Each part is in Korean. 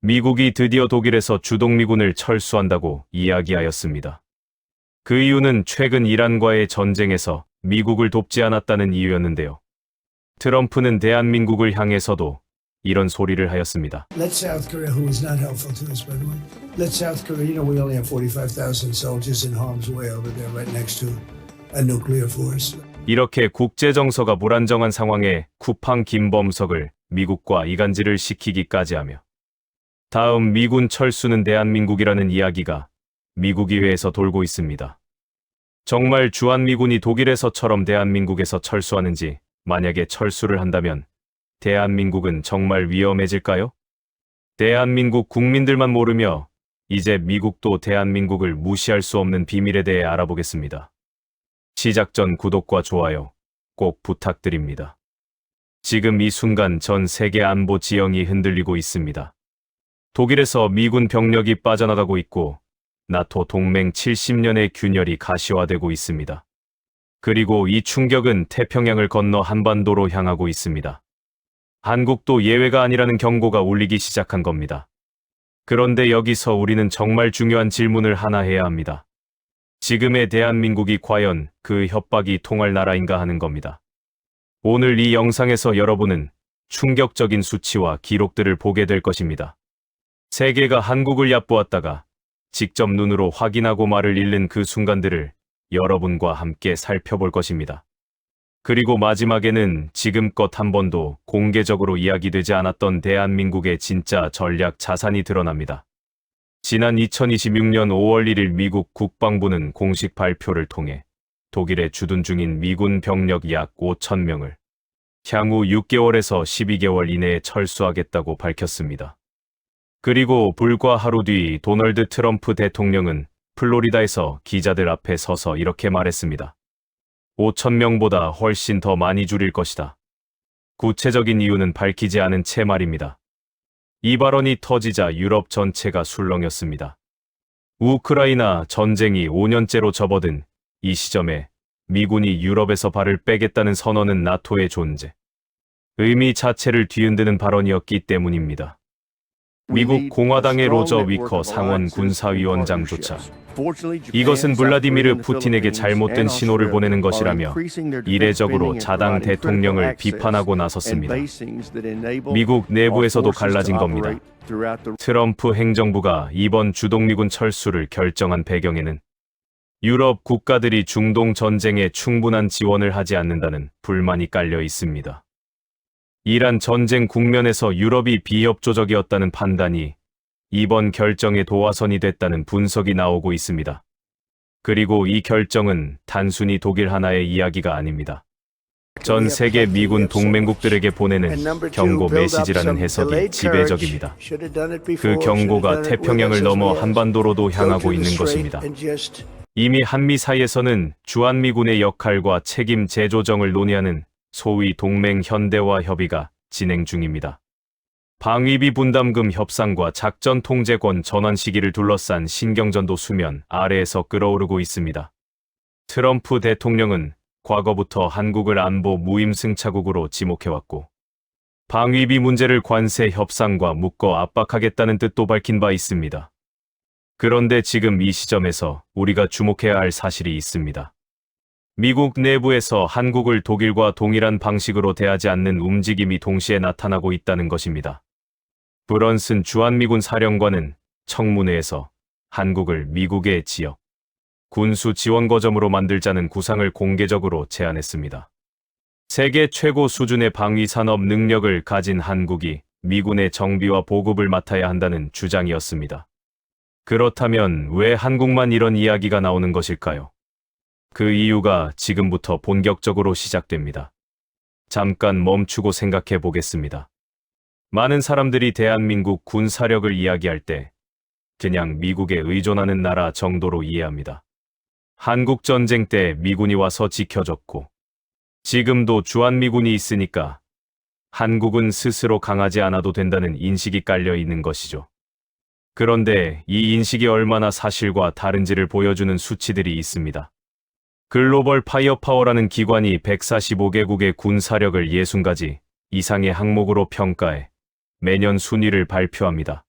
미국이 드디어 독일에서 주동미군을 철수한다고 이야기하였습니다. 그 이유는 최근 이란과의 전쟁에서 미국을 돕지 않았다는 이유였는데요. 트럼프는 대한민국을 향해서도 이런 소리를 하였습니다. Let South Korea, who is not helpful to us, by the way, let South Korea, we only have 45,000 soldiers in harm's way over there right next to a nuclear force. 이렇게 국제정서가 불안정한 상황에 쿠팡 김범석을 미국과 이간질을 시키기까지 하며 다음 미군 철수는 대한민국이라는 이야기가 미국 의회에서 돌고 있습니다. 정말 주한미군이 독일에서처럼 대한민국에서 철수하는지, 만약에 철수를 한다면 대한민국은 정말 위험해질까요? 대한민국 국민들만 모르며 이제 미국도 대한민국을 무시할 수 없는 비밀에 대해 알아보겠습니다. 시작 전 구독과 좋아요 꼭 부탁드립니다. 지금 이 순간 전 세계 안보 지형이 흔들리고 있습니다. 독일에서 미군 병력이 빠져나가고 있고 나토 동맹 70년의 균열이 가시화되고 있습니다. 그리고 이 충격은 태평양을 건너 한반도로 향하고 있습니다. 한국도 예외가 아니라는 경고가 울리기 시작한 겁니다. 그런데 여기서 우리는 정말 중요한 질문을 하나 해야 합니다. 지금의 대한민국이 과연 그 협박이 통할 나라인가 하는 겁니다. 오늘 이 영상에서 여러분은 충격적인 수치와 기록들을 보게 될 것입니다. 세계가 한국을 얕보았다가 직접 눈으로 확인하고 말을 잃는 그 순간들을 여러분과 함께 살펴볼 것입니다. 그리고 마지막에는 지금껏 한 번도 공개적으로 이야기되지 않았던 대한민국의 진짜 전략 자산이 드러납니다. 지난 2026년 5월 1일 미국 국방부는 공식 발표를 통해 독일에 주둔 중인 미군 병력 약 5,000명을 향후 6개월에서 12개월 이내에 철수하겠다고 밝혔습니다. 그리고 불과 하루 뒤 도널드 트럼프 대통령은 플로리다에서 기자들 앞에 서서 이렇게 말했습니다. 5,000명보다 훨씬 더 많이 줄일 것이다. 구체적인 이유는 밝히지 않은 채 말입니다. 이 발언이 터지자 유럽 전체가 술렁였습니다. 우크라이나 전쟁이 5년째로 접어든 이 시점에 미군이 유럽에서 발을 빼겠다는 선언은 나토의 존재, 의미 자체를 뒤흔드는 발언이었기 때문입니다. 미국 공화당의 로저 위커 상원 군사위원장조차 이것은 블라디미르 푸틴에게 잘못된 신호를 보내는 것이라며 이례적으로 자당 대통령을 비판하고 나섰습니다. 미국 내부에서도 갈라진 겁니다. 트럼프 행정부가 이번 주동미군 철수를 결정한 배경에는 유럽 국가들이 중동 전쟁에 충분한 지원을 하지 않는다는 불만이 깔려 있습니다. 이란 전쟁 국면에서 유럽이 비협조적이었다는 판단이 이번 결정의 도화선이 됐다는 분석이 나오고 있습니다. 그리고 이 결정은 단순히 독일 하나의 이야기가 아닙니다. 전 세계 미군 동맹국들에게 보내는 경고 메시지라는 해석이 지배적입니다. 그 경고가 태평양을 넘어 한반도로도 향하고 있는 것입니다. 이미 한미 사이에서는 주한미군의 역할과 책임 재조정을 논의하는 소위 동맹 현대화 협의가 진행 중입니다. 방위비 분담금 협상과 작전 통제권 전환 시기를 둘러싼 신경전도 수면 아래에서 끓어오르고 있습니다. 트럼프 대통령은 과거부터 한국을 안보 무임승차국으로 지목해왔고 방위비 문제를 관세 협상과 묶어 압박하겠다는 뜻도 밝힌 바 있습니다. 그런데 지금 이 시점에서 우리가 주목해야 할 사실이 있습니다. 미국 내부에서 한국을 독일과 동일한 방식으로 대하지 않는 움직임이 동시에 나타나고 있다는 것입니다. 브런슨 주한미군 사령관은 청문회에서 한국을 미국의 지역, 군수 지원 거점으로 만들자는 구상을 공개적으로 제안했습니다. 세계 최고 수준의 방위 산업 능력을 가진 한국이 미군의 정비와 보급을 맡아야 한다는 주장이었습니다. 그렇다면 왜 한국만 이런 이야기가 나오는 것일까요? 그 이유가 지금부터 본격적으로 시작됩니다. 잠깐 멈추고 생각해 보겠습니다. 많은 사람들이 대한민국 군사력을 이야기할 때 그냥 미국에 의존하는 나라 정도로 이해합니다. 한국 전쟁 때 미군이 와서 지켜줬고 지금도 주한미군이 있으니까 한국은 스스로 강하지 않아도 된다는 인식이 깔려 있는 것이죠. 그런데 이 인식이 얼마나 사실과 다른지를 보여주는 수치들이 있습니다. 글로벌 파이어파워라는 기관이 145개국의 군사력을 60가지 이상의 항목으로 평가해 매년 순위를 발표합니다.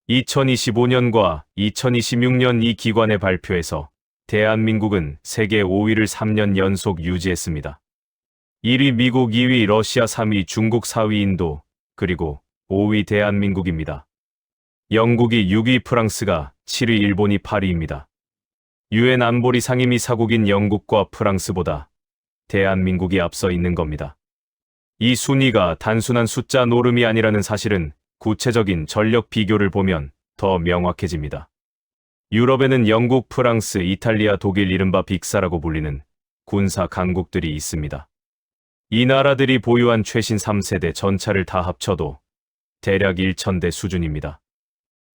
2025년과 2026년 이 기관의 발표에서 대한민국은 세계 5위를 3년 연속 유지했습니다. 1위 미국, 2위 러시아, 3위 중국, 4위 인도, 그리고 5위 대한민국입니다. 영국이 6위, 프랑스가 7위, 일본이 8위입니다. 유엔 안보리 상임위 사국인 영국과 프랑스보다 대한민국이 앞서 있는 겁니다. 이 순위가 단순한 숫자 노름이 아니라는 사실은 구체적인 전력 비교를 보면 더 명확해집니다. 유럽에는 영국, 프랑스, 이탈리아, 독일, 이른바 빅사라고 불리는 군사 강국들이 있습니다. 이 나라들이 보유한 최신 3세대 전차를 다 합쳐도 대략 1,000대 수준입니다.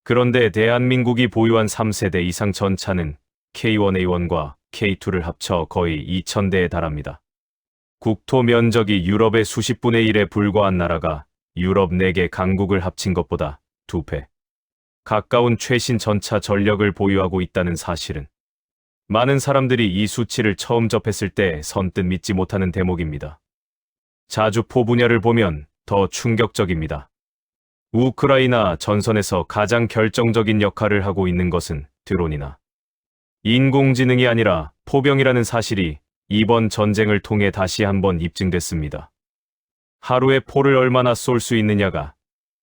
그런데 대한민국이 보유한 3세대 이상 전차는 K1A1과 K2를 합쳐 거의 2,000대에 달합니다. 국토 면적이 유럽의 수십 분의 1에 불과한 나라가 유럽 4개 강국을 합친 것보다 2배 가까운 최신 전차 전력을 보유하고 있다는 사실은 많은 사람들이 이 수치를 처음 접했을 때 선뜻 믿지 못하는 대목입니다. 자주포 분야를 보면 더 충격적입니다. 우크라이나 전선에서 가장 결정적인 역할을 하고 있는 것은 드론이나 인공지능이 아니라 포병이라는 사실이 이번 전쟁을 통해 다시 한번 입증됐습니다. 하루에 포를 얼마나 쏠 수 있느냐가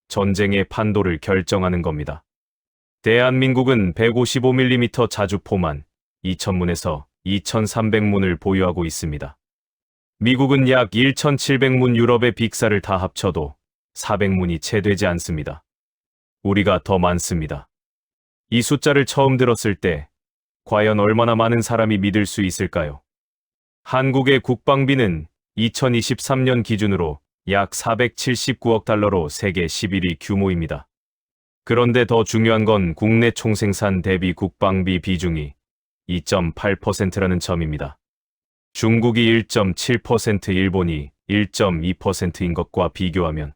전쟁의 판도를 결정하는 겁니다. 대한민국은 155mm 자주포만 2,000문에서 2,300문을 보유하고 있습니다. 미국은 약 1,700문, 유럽의 빅사를 다 합쳐도 400문이 채 되지 않습니다. 우리가 더 많습니다. 이 숫자를 처음 들었을 때 과연 얼마나 많은 사람이 믿을 수 있을까요? 한국의 국방비는 2023년 기준으로 약 479억 달러로 세계 11위 규모입니다. 그런데 더 중요한 건 국내 총생산 대비 국방비 비중이 2.8%라는 점입니다. 중국이 1.7%, 일본이 1.2%인 것과 비교하면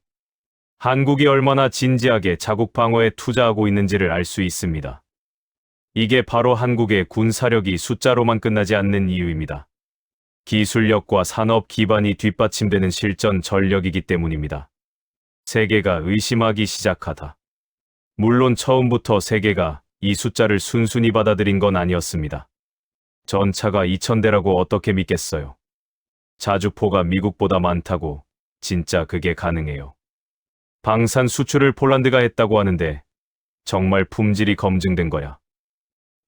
한국이 얼마나 진지하게 자국 방어에 투자하고 있는지를 알 수 있습니다. 이게 바로 한국의 군사력이 숫자로만 끝나지 않는 이유입니다. 기술력과 산업 기반이 뒷받침되는 실전 전력이기 때문입니다. 세계가 의심하기 시작하다. 물론 처음부터 세계가 이 숫자를 순순히 받아들인 건 아니었습니다. 전차가 2,000대라고 어떻게 믿겠어요? 자주포가 미국보다 많다고 진짜 그게 가능해요? 방산 수출을 폴란드가 했다고 하는데 정말 품질이 검증된 거야?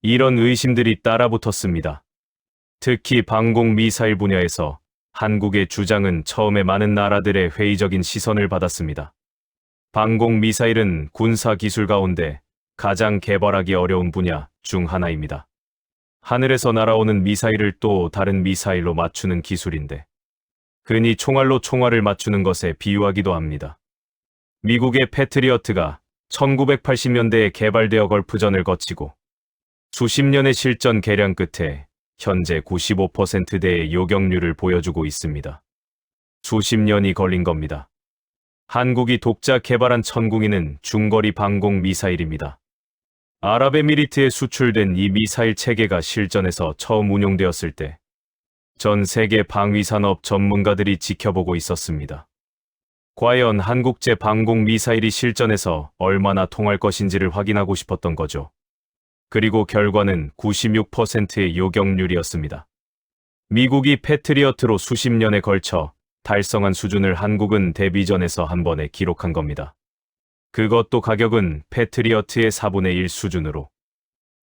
이런 의심들이 따라붙었습니다. 특히 방공 미사일 분야에서 한국의 주장은 처음에 많은 나라들의 회의적인 시선을 받았습니다. 방공 미사일은 군사 기술 가운데 가장 개발하기 어려운 분야 중 하나입니다. 하늘에서 날아오는 미사일을 또 다른 미사일로 맞추는 기술인데 흔히 총알로 총알을 맞추는 것에 비유하기도 합니다. 미국의 패트리어트가 1980년대에 개발되어 걸프전을 거치고 수십 년의 실전 개량 끝에 현재 95%대의 요격률을 보여주고 있습니다. 수십 년이 걸린 겁니다. 한국이 독자 개발한 천궁이는 중거리 방공 미사일입니다. 아랍에미리트에 수출된 이 미사일 체계가 실전에서 처음 운용되었을 때 전 세계 방위산업 전문가들이 지켜보고 있었습니다. 과연 한국제 방공 미사일이 실전에서 얼마나 통할 것인지를 확인하고 싶었던 거죠. 그리고 결과는 96%의 요격률이었습니다. 미국이 패트리어트로 수십 년에 걸쳐 달성한 수준을 한국은 데뷔전에서 한 번에 기록한 겁니다. 그것도 가격은 패트리어트의 4분의 1 수준으로.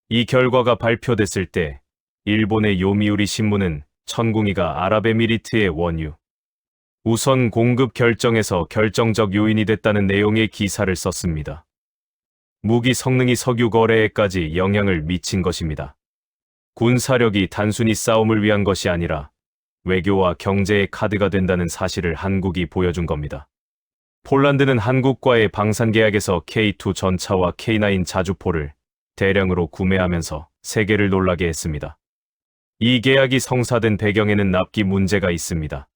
이 결과가 발표됐을 때 일본의 요미우리 신문은 천궁이가 아랍에미리트의 원유 우선 공급 결정에서 결정적 요인이 됐다는 내용의 기사를 썼습니다. 무기 성능이 석유 거래에까지 영향을 미친 것입니다. 군사력이 단순히 싸움을 위한 것이 아니라 외교와 경제의 카드가 된다는 사실을 한국이 보여준 겁니다. 폴란드는 한국과의 방산 계약에서 K2 전차와 K9 자주포를 대량으로 구매하면서 세계를 놀라게 했습니다. 이 계약이 성사된 배경에는 납기 문제가 있습니다.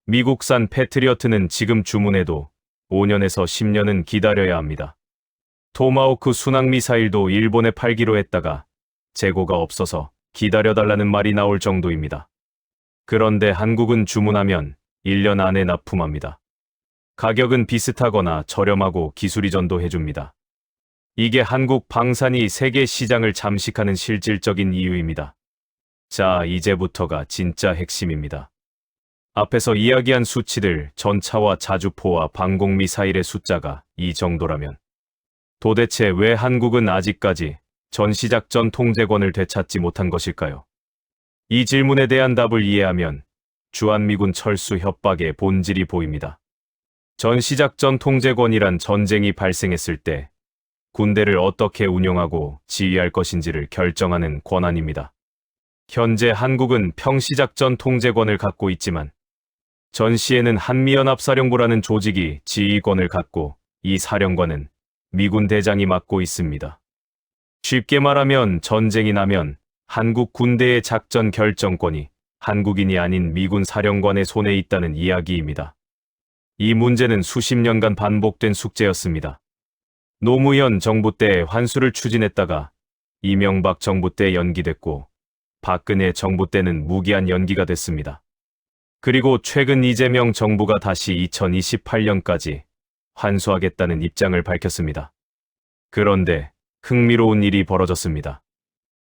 미국산 패트리어트는 지금 주문해도 5년에서 10년은 기다려야 합니다. 토마호크 순항미사일도 일본에 팔기로 했다가 재고가 없어서 기다려달라는 말이 나올 정도입니다. 그런데 한국은 주문하면 1년 안에 납품합니다. 가격은 비슷하거나 저렴하고 기술 이전도 해줍니다. 이게 한국 방산이 세계 시장을 잠식하는 실질적인 이유입니다. 자, 이제부터가 진짜 핵심입니다. 앞에서 이야기한 수치들, 전차와 자주포와 방공미사일의 숫자가 이 정도라면 도대체 왜 한국은 아직까지 전시작전 통제권을 되찾지 못한 것일까요? 이 질문에 대한 답을 이해하면 주한미군 철수 협박의 본질이 보입니다. 전시작전 통제권이란 전쟁이 발생했을 때 군대를 어떻게 운영하고 지휘할 것인지를 결정하는 권한입니다. 현재 한국은 평시작전 통제권을 갖고 있지만 전시에는 한미연합사령부라는 조직이 지휘권을 갖고 이 사령관은 미군 대장이 맡고 있습니다. 쉽게 말하면 전쟁이 나면 한국 군대의 작전 결정권이 한국인이 아닌 미군 사령관의 손에 있다는 이야기입니다. 이 문제는 수십 년간 반복된 숙제였습니다. 노무현 정부 때 환수를 추진했다가 이명박 정부 때 연기됐고 박근혜 정부 때는 무기한 연기가 됐습니다. 그리고 최근 이재명 정부가 다시 2028년까지 환수하겠다는 입장을 밝혔습니다. 그런데 흥미로운 일이 벌어졌습니다.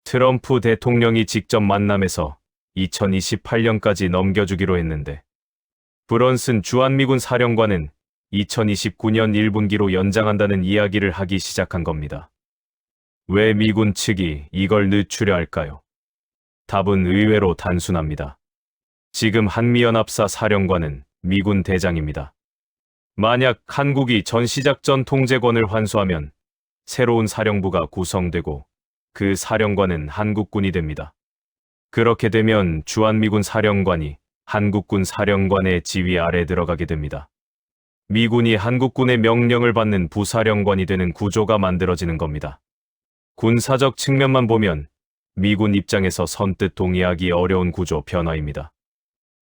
트럼프 대통령이 직접 만남에서 2028년까지 넘겨주기로 했는데 브런슨 주한미군 사령관은 2029년 1분기로 연장한다는 이야기를 하기 시작한 겁니다. 왜 미군 측이 이걸 늦추려 할까요? 답은 의외로 단순합니다. 지금 한미연합사 사령관은 미군 대장입니다. 만약 한국이 전시작전 통제권을 환수하면 새로운 사령부가 구성되고 그 사령관은 한국군이 됩니다. 그렇게 되면 주한미군 사령관이 한국군 사령관의 지휘 아래 들어가게 됩니다. 미군이 한국군의 명령을 받는 부사령관이 되는 구조가 만들어지는 겁니다. 군사적 측면만 보면 미군 입장에서 선뜻 동의하기 어려운 구조 변화입니다.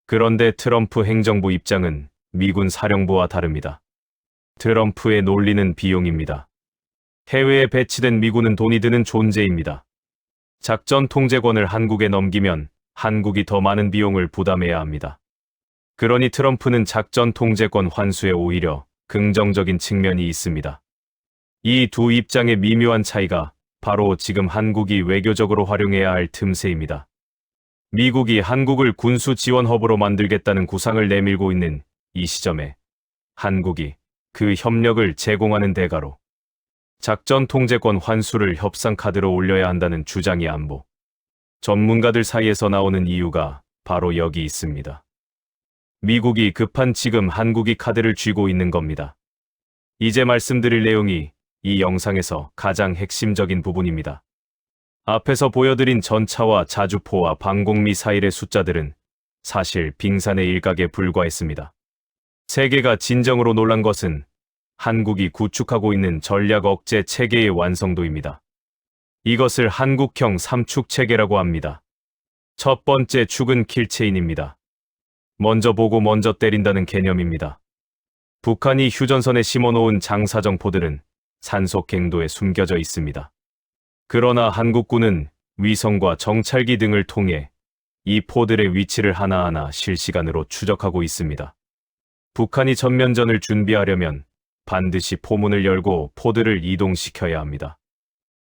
그런데 트럼프 행정부 입장은 미군 사령부와 다릅니다. 트럼프의 논리는 비용입니다. 해외에 배치된 미군은 돈이 드는 존재입니다. 작전 통제권을 한국에 넘기면 한국이 더 많은 비용을 부담해야 합니다. 그러니 트럼프는 작전 통제권 환수에 오히려 긍정적인 측면이 있습니다. 이 두 입장의 미묘한 차이가 바로 지금 한국이 외교적으로 활용해야 할 틈새입니다. 미국이 한국을 군수 지원 허브로 만들겠다는 구상을 내밀고 있는 이 시점에 한국이 그 협력을 제공하는 대가로 작전 통제권 환수를 협상 카드로 올려야 한다는 주장이 안보 전문가들 사이에서 나오는 이유가 바로 여기 있습니다. 미국이 급한 지금 한국이 카드를 쥐고 있는 겁니다. 이제 말씀드릴 내용이 이 영상에서 가장 핵심적인 부분입니다. 앞에서 보여드린 전차와 자주포와 방공미사일의 숫자들은 사실 빙산의 일각에 불과했습니다. 세계가 진정으로 놀란 것은 한국이 구축하고 있는 전략 억제 체계의 완성도입니다. 이것을 한국형 3축 체계라고 합니다. 첫 번째 축은 킬체인입니다. 먼저 보고 먼저 때린다는 개념입니다. 북한이 휴전선에 심어놓은 장사정 포들은 산속 갱도에 숨겨져 있습니다. 그러나 한국군은 위성과 정찰기 등을 통해 이 포들의 위치를 하나하나 실시간으로 추적하고 있습니다. 북한이 전면전을 준비하려면 반드시 포문을 열고 포들을 이동시켜야 합니다.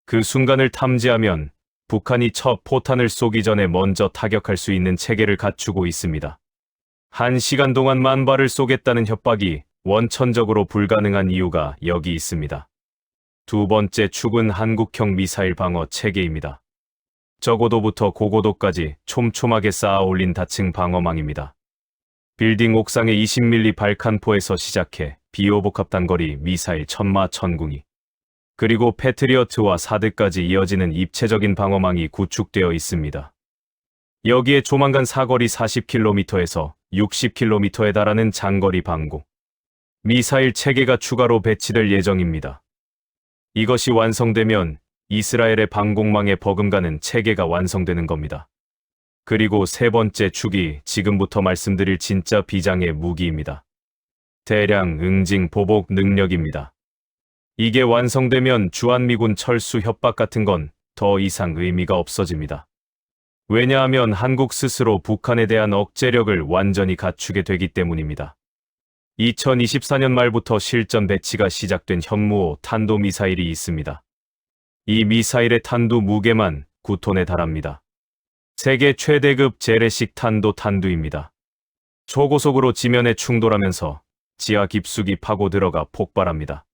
그 순간을 탐지하면 북한이 첫 포탄을 쏘기 전에 먼저 타격할 수 있는 체계를 갖추고 있습니다. 1시간 동안 10,000발을 쏘겠다는 협박이 원천적으로 불가능한 이유가 여기 있습니다. 두 번째 축은 한국형 미사일 방어 체계입니다. 저고도부터 고고도까지 촘촘하게 쌓아 올린 다층 방어망입니다. 빌딩 옥상의 20mm 발칸포에서 시작해 비호복합 단거리 미사일 천마 천궁이 그리고 패트리어트와 사드까지 이어지는 입체적인 방어망이 구축되어 있습니다. 여기에 조만간 사거리 40km에서 60km에 달하는 장거리 방공 미사일 체계가 추가로 배치될 예정입니다. 이것이 완성되면 이스라엘의 방공망에 버금가는 체계가 완성되는 겁니다. 그리고 세 번째 축이 지금부터 말씀드릴 진짜 비장의 무기입니다. 대량 응징 보복 능력입니다. 이게 완성되면 주한미군 철수 협박 같은 건 더 이상 의미가 없어집니다. 왜냐하면 한국 스스로 북한에 대한 억제력을 완전히 갖추게 되기 때문입니다. 2024년 말부터 실전 배치가 시작된 현무호 탄도미사일이 있습니다. 이 미사일의 탄두 무게만 9톤에 달합니다. 세계 최대급 재래식 탄두입니다. 초고속으로 지면에 충돌하면서 지하 깊숙이 파고 들어가 폭발합니다.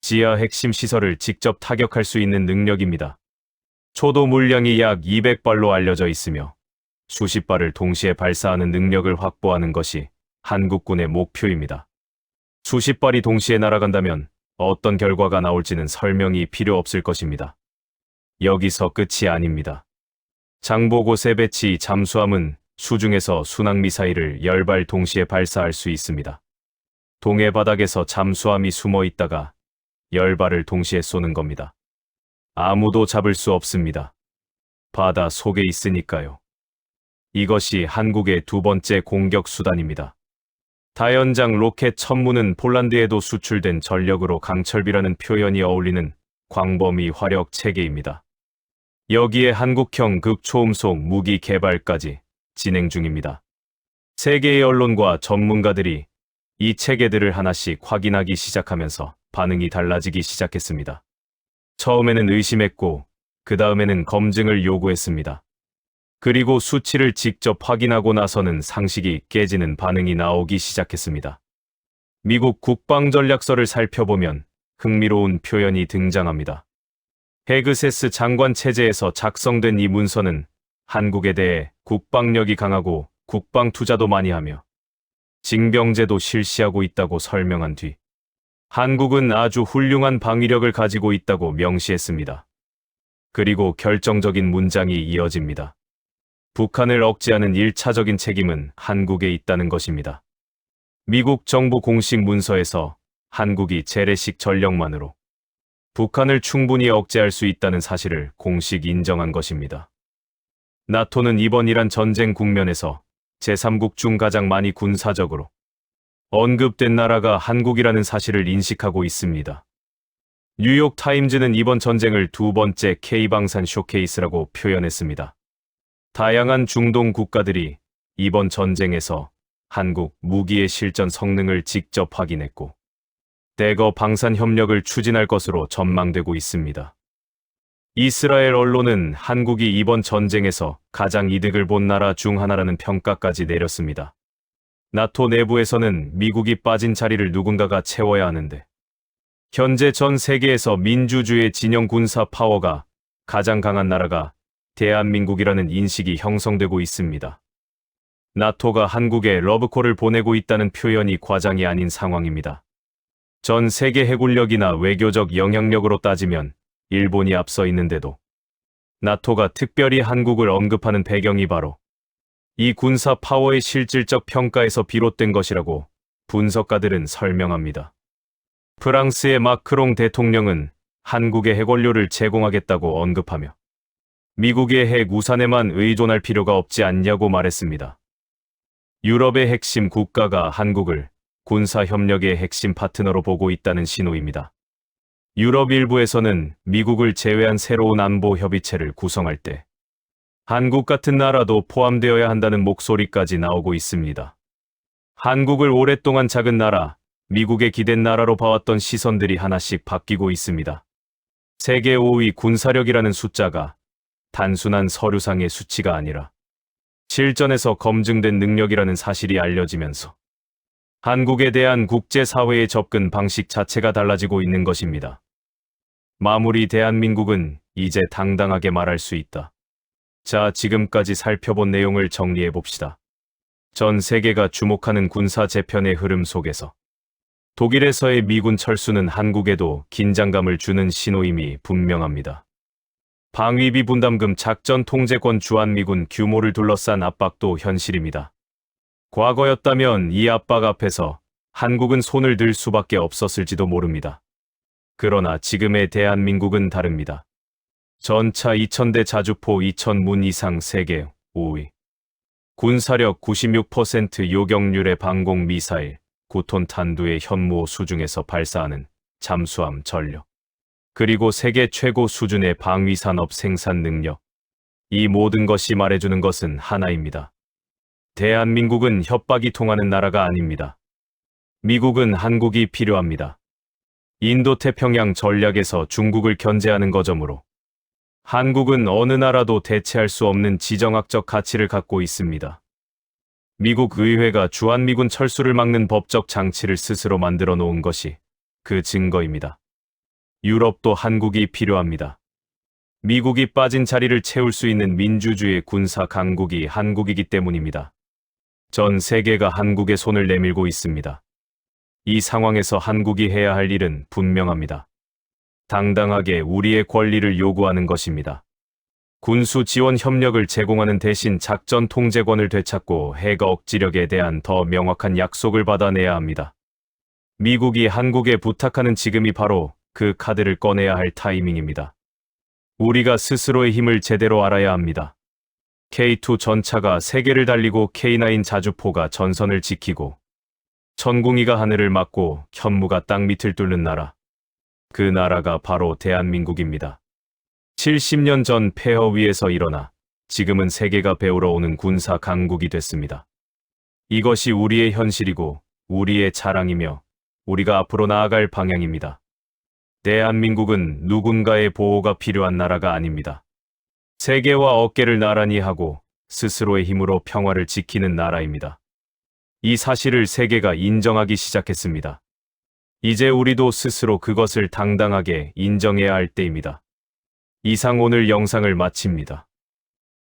지하 핵심 시설을 직접 타격할 수 있는 능력입니다. 초도 물량이 약 200발로 알려져 있으며 수십 발을 동시에 발사하는 능력을 확보하는 것이 한국군의 목표입니다. 수십 발이 동시에 날아간다면 어떤 결과가 나올지는 설명이 필요 없을 것입니다. 여기서 끝이 아닙니다. 장보고세 배치 잠수함은 수중에서 순항미사일을 10발 동시에 발사할 수 있습니다. 동해 바닥에서 잠수함이 숨어 있다가 10발을 동시에 쏘는 겁니다. 아무도 잡을 수 없습니다. 바다 속에 있으니까요. 이것이 한국의 두 번째 공격 수단입니다. 다연장 로켓 천무는 폴란드에도 수출된 전력으로 강철비라는 표현이 어울리는 광범위 화력 체계입니다. 여기에 한국형 극초음속 무기 개발까지 진행 중입니다. 세계의 언론과 전문가들이 이 체계들을 하나씩 확인하기 시작하면서 반응이 달라지기 시작했습니다. 처음에는 의심했고 그 다음에는 검증을 요구했습니다. 그리고 수치를 직접 확인하고 나서는 상식이 깨지는 반응이 나오기 시작했습니다. 미국 국방전략서를 살펴보면 흥미로운 표현이 등장합니다. 헤그세스 장관 체제에서 작성된 이 문서는 한국에 대해 국방력이 강하고 국방 투자도 많이 하며 징병제도 실시하고 있다고 설명한 뒤 한국은 아주 훌륭한 방위력을 가지고 있다고 명시했습니다. 그리고 결정적인 문장이 이어집니다. 북한을 억제하는 1차적인 책임은 한국에 있다는 것입니다. 미국 정부 공식 문서에서 한국이 재래식 전력만으로 북한을 충분히 억제할 수 있다는 사실을 공식 인정한 것입니다. 나토는 이번 이란 전쟁 국면에서 제3국 중 가장 많이 군사적으로 언급된 나라가 한국이라는 사실을 인식하고 있습니다. 뉴욕 타임즈는 이번 전쟁을 두 번째 K방산 쇼케이스라고 표현했습니다. 다양한 중동 국가들이 이번 전쟁에서 한국 무기의 실전 성능을 직접 확인했고 대거 방산 협력을 추진할 것으로 전망되고 있습니다. 이스라엘 언론은 한국이 이번 전쟁에서 가장 이득을 본 나라 중 하나라는 평가까지 내렸습니다. 나토 내부에서는 미국이 빠진 자리를 누군가가 채워야 하는데 현재 전 세계에서 민주주의 진영 군사 파워가 가장 강한 나라가 대한민국이라는 인식이 형성되고 있습니다. 나토가 한국에 러브콜을 보내고 있다는 표현이 과장이 아닌 상황입니다. 전 세계 해군력이나 외교적 영향력으로 따지면 일본이 앞서 있는데도 나토가 특별히 한국을 언급하는 배경이 바로 이 군사 파워의 실질적 평가에서 비롯된 것이라고 분석가들은 설명합니다. 프랑스의 마크롱 대통령은 한국의 핵원료를 제공하겠다고 언급하며 미국의 핵 우산에만 의존할 필요가 없지 않냐고 말했습니다. 유럽의 핵심 국가가 한국을 군사협력의 핵심 파트너로 보고 있다는 신호입니다. 유럽 일부에서는 미국을 제외한 새로운 안보 협의체를 구성할 때 한국 같은 나라도 포함되어야 한다는 목소리까지 나오고 있습니다. 한국을 오랫동안 작은 나라, 미국의 기댄 나라로 봐왔던 시선들이 하나씩 바뀌고 있습니다. 세계 5위 군사력이라는 숫자가 단순한 서류상의 수치가 아니라 실전에서 검증된 능력이라는 사실이 알려지면서 한국에 대한 국제사회의 접근 방식 자체가 달라지고 있는 것입니다. 마무리 대한민국은 이제 당당하게 말할 수 있다. 자, 지금까지 살펴본 내용을 정리해 봅시다. 전 세계가 주목하는 군사 재편의 흐름 속에서 독일에서의 미군 철수는 한국에도 긴장감을 주는 신호임이 분명합니다. 방위비 분담금 작전 통제권 주한미군 규모를 둘러싼 압박도 현실입니다. 과거였다면 이 압박 앞에서 한국은 손을 들 수밖에 없었을지도 모릅니다. 그러나 지금의 대한민국은 다릅니다. 전차 2000대 자주포 2000문 이상 세계 5위. 군사력 96% 요격률의 방공 미사일 9톤 탄두의 현무호 수중에서 발사하는 잠수함 전력. 그리고 세계 최고 수준의 방위 산업 생산 능력. 이 모든 것이 말해주는 것은 하나입니다. 대한민국은 협박이 통하는 나라가 아닙니다. 미국은 한국이 필요합니다. 인도태평양 전략에서 중국을 견제하는 거점으로 한국은 어느 나라도 대체할 수 없는 지정학적 가치를 갖고 있습니다. 미국 의회가 주한미군 철수를 막는 법적 장치를 스스로 만들어 놓은 것이 그 증거입니다. 유럽도 한국이 필요합니다. 미국이 빠진 자리를 채울 수 있는 민주주의 군사 강국이 한국이기 때문입니다. 전 세계가 한국의 손을 내밀고 있습니다. 이 상황에서 한국이 해야 할 일은 분명합니다. 당당하게 우리의 권리를 요구하는 것입니다. 군수 지원 협력을 제공하는 대신 작전 통제권을 되찾고 해가 억지력에 대한 더 명확한 약속을 받아내야 합니다. 미국이 한국에 부탁하는 지금이 바로 그 카드를 꺼내야 할 타이밍입니다. 우리가 스스로의 힘을 제대로 알아야 합니다. K2 전차가 세계를 달리고 K9 자주포가 전선을 지키고 천궁이가 하늘을 막고 현무가 땅 밑을 뚫는 나라. 그 나라가 바로 대한민국입니다. 70년 전 폐허 위에서 일어나 지금은 세계가 배우러 오는 군사 강국이 됐습니다. 이것이 우리의 현실이고 우리의 자랑이며 우리가 앞으로 나아갈 방향입니다. 대한민국은 누군가의 보호가 필요한 나라가 아닙니다. 세계와 어깨를 나란히 하고 스스로의 힘으로 평화를 지키는 나라입니다. 이 사실을 세계가 인정하기 시작했습니다. 이제 우리도 스스로 그것을 당당하게 인정해야 할 때입니다. 이상 오늘 영상을 마칩니다.